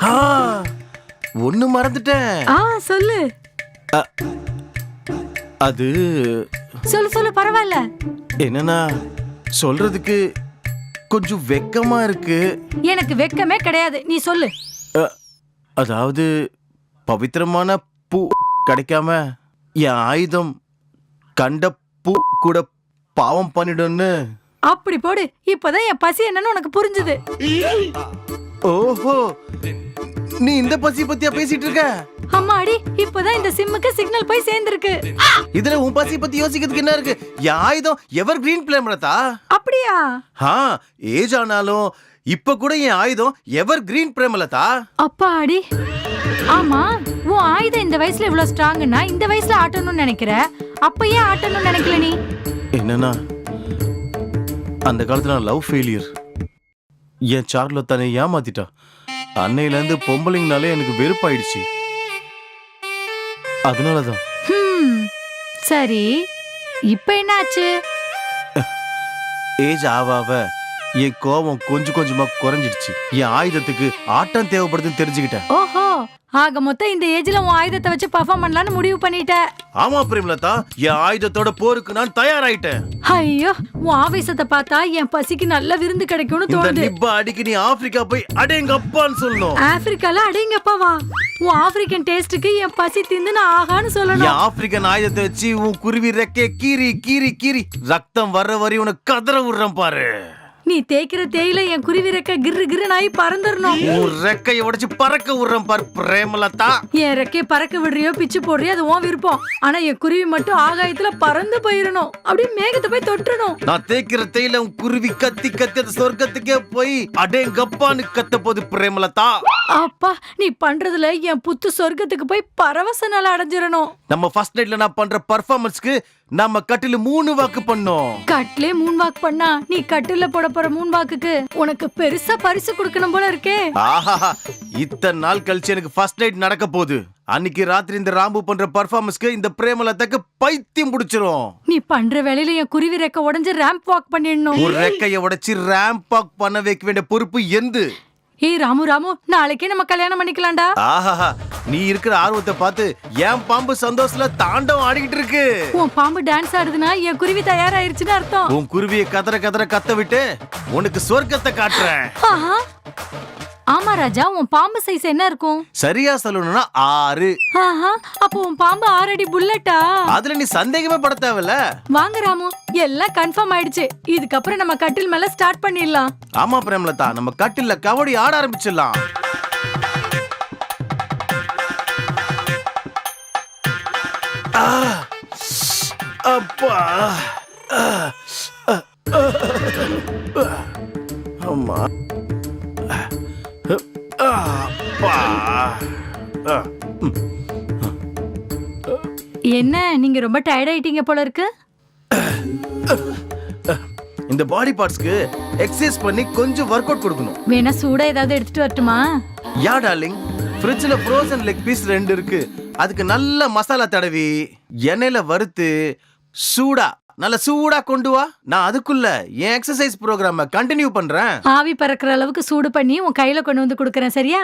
ஆ, ஒண்ணு மறந்துட்டேன். சொல்லு அது சொல்லு பரவாயில்ல. என்னன்னா சொல்றதுக்கு கொஞ்சம் வெக்கமா இருக்கு. எனக்கு வெக்கமே கிடையாது, நீ சொல்லு. அதாவது பவித்திரமான பூ கிடைக்காம என் ஆயுதம் கண்ட பூ கூட பாவம் பண்ணிடும்னு. அப்படி போடு, இப்பதான் என் பசி என்னன்னு உனக்கு புரிஞ்சுது. ஓஹோ, நீ இந்த பசி பத்தியா பேசிட்டு இருக்க? அம்மாடி, இப்பதான் இந்த சிம்முக்கு சிக்னல் போய் சேர்ந்திருக்கு. இதுல உன் பசி பத்தி யோசிக்கிறதுக்கு என்ன இருக்கு? என் ஆயுதம் எவர் கிரீன் பிளேம்லதா. அப்படியா? ஏஜ் ஆனாலும் இப்ப கூட என் ஆயுதம் எவர் கிரீன் பிரேமலதா. அப்பாடி. ஆமா, உன் ஆயுதம் இந்த வயசுல இவ்வளவு ஸ்ட்ராங்னா இந்த வயசுல ஆட்டணும்னு நினைக்கிற. அப்ப ஏன் ஆட்டணும்னு நினைக்கல நீ? என்னன்னா அந்த காலத்துல நான் லவ் ஃபெயிலியர். என் சார்ல தானே ஏமாத்திட்டா. அன்னையில இருந்து பொம்பளைங்கனாலே எனக்கு வெறுப்பாயிடுச்சு. அதனாலதான். சரி, இப்ப என்ன ஆச்சு? ஏஜ் ஆவாவ என் கோபம் கொஞ்சம் கொஞ்சமா குறைஞ்சிடுச்சு. என் ஆயுதத்துக்கு ஆட்டம் தேவைப்படுதுன்னு தெரிஞ்சுக்கிட்டேன். ஓஹோ, ஆக மொத்தம் இந்த ஏஜ்ல உன் ஆயுதத்தை வச்சு பர்ஃபார்ம் பண்ணலாம்னு முடிவு பண்ணிட்ட. ஆமா பிரேமலதா, என் ஆயுதத்தோட போருக்கு நான் தயாராயிட்டேன். ஐயோ, உன் ஆவேசத்தை பார்த்தா என் பசிக்கு நல்ல விருந்து கிடைக்கும்னு இந்த தோணுது. நிப்ப அடிக்கு நீ ஆப்பிரிக்கா போய் அடேங்கப்பான்னு சொல்லணும். ஆப்பிரிக்கால அடேங்கப்பாவா? உன் ஆப்பிரிக்கன் டேஸ்டுக்கு என் பசி தின்னு நான் ஆகான்னு சொல்லணும். என் ஆப்பிரிக்கன் ஆயுதத்தை வச்சு உன் குருவி ரெக்கைய கீறி கீறி கீறி ரத்தம் வர்ற வரை உனக்கு கதற விடுறேன் பாரு. நீ தேய்க்கிற தேயில என் குருவி ரெக்க கிரு கிரு நாய் பறந்துடணும். உன் ரெக்கைய உடைச்சு பறக்க விடுறேன் பாரு பிரேமலதா. என் ரெக்கைய பறக்க விடுறியோ பிச்சு போடுறியோ அது உன் விருப்பம். ஆனா என் குருவி மட்டும் ஆகாயத்துல பறந்து போயிடணும். அப்படியே மேகத்தை போய் தொட்டுறணும். நான் தேய்க்கிற தேயில உன் குருவி கத்தி கத்தி அந்த சொர்க்கத்துக்கே போய் அடேங்கப்பான்னு கத்த போது பிரேமலதா. அப்பா, நீ பண்றதுல என் புத்து சொர்க்கத்துக்கு போய் பரவச நாள் அடைஞ்சிடணும். நம்ம ஃபர்ஸ்ட் நைட்ல நான் பண்ற பர்ஃபார்மன்ஸ்க்கு நம்ம கட்டில 3 வாக்கு பண்ணோம். கட்டிலே 3 வாக்கு பண்ணா நீ கட்டில போட போற 3 வாக்குக்கு உனக்கு பெருசா பரிசு கொடுக்கணும் போல இருக்கே. ஆஹா, இத்தனை நாள் கழிச்சு எனக்கு ஃபர்ஸ்ட் நைட் நடக்க போகுது. அன்னைக்கு ராத்திரி இந்த ராம்பு பண்ற பர்ஃபார்மன்ஸ்க்கு இந்த பிரேமலதாக்கு பைத்தியம் பிடிச்சிரும். நீ பண்ற வேலையில என் குருவி ரெக்க உடைஞ்சு ரேம்ப் வாக் பண்ணிடணும். ஒரு ரெக்கைய உடைச்சு ரேம்ப் வாக் பண்ண வைக்க வேண்டிய பொறுப்பு எந்து. ஏய் ராமு, நாளைக்கே நம்ம கல்யாணம் பண்ணிக்கலாம்டா. ஆஹா, நீ இருக்கிற ஆர்வத்தை பார்த்து என் பாம்பு சந்தோஷத்துல தாண்டவம் ஆடிக்கிட்டு இருக்கு. உன் பாம்பு டான்ஸ் ஆடுதுன்னா என் குருவி தயாராயிருச்சுன்னு அர்த்தம். உன் குருவியை கதற கதற கத்த விட்டு உனக்கு சொர்க்கத்தை காட்டுறேன். ஆமா ராஜா, உன் பாம்பு சைஸ் என்ன இருக்கும்? சரியா சொல்லணும்னா 6. அப்போ உன் பாம்பு 6 அடி புல்லட்டா? அதுல நீ சந்தேகமே பட தேவையில்ல. வாங்க ராமு, எல்லாம் கன்ஃபார்ம் ஆயிடுச்சு. இதுக்கப்புறம் நம்ம கட்டில் மேல ஸ்டார்ட் பண்ணிடலாம். ஆமா பிரேமலதா, நம்ம கட்டில்ல கபடி ஆட ஆரம்பிச்சிடலாம். அப்பா, அம்மா, என்ன நீங்க ரொம்ப டயர்ட் ஆயிட்டீங்க போல இருக்கு. இந்த பாடி பார்ட்ஸ்க்கு எக்ஸசைஸ் பண்ணி கொஞ்சம் வொர்க் அவுட் கொடுக்கணும். வேணா சூடா ஏதாவது எடுத்துட்டு வரட்டுமா? யா டார்லிங், ஃப்ரிட்ஜ்ல ஃப்ரோசன் லெக் பீஸ் 2 இருக்கு. அதுக்கு நல்ல மசாலா தடவி எண்ணெயில வறுத்து சூடா நல்ல சூடா கொண்டு வா. நான் அதுக்குள்ள என் எக்ஸசைஸ் ப்ரோக்ராம கண்டினியூ பண்றேன். ஆவி பறக்கிற அளவுக்கு சூடு பண்ணி உன் கையில கொண்டு வந்து கொடுக்கறேன், சரியா?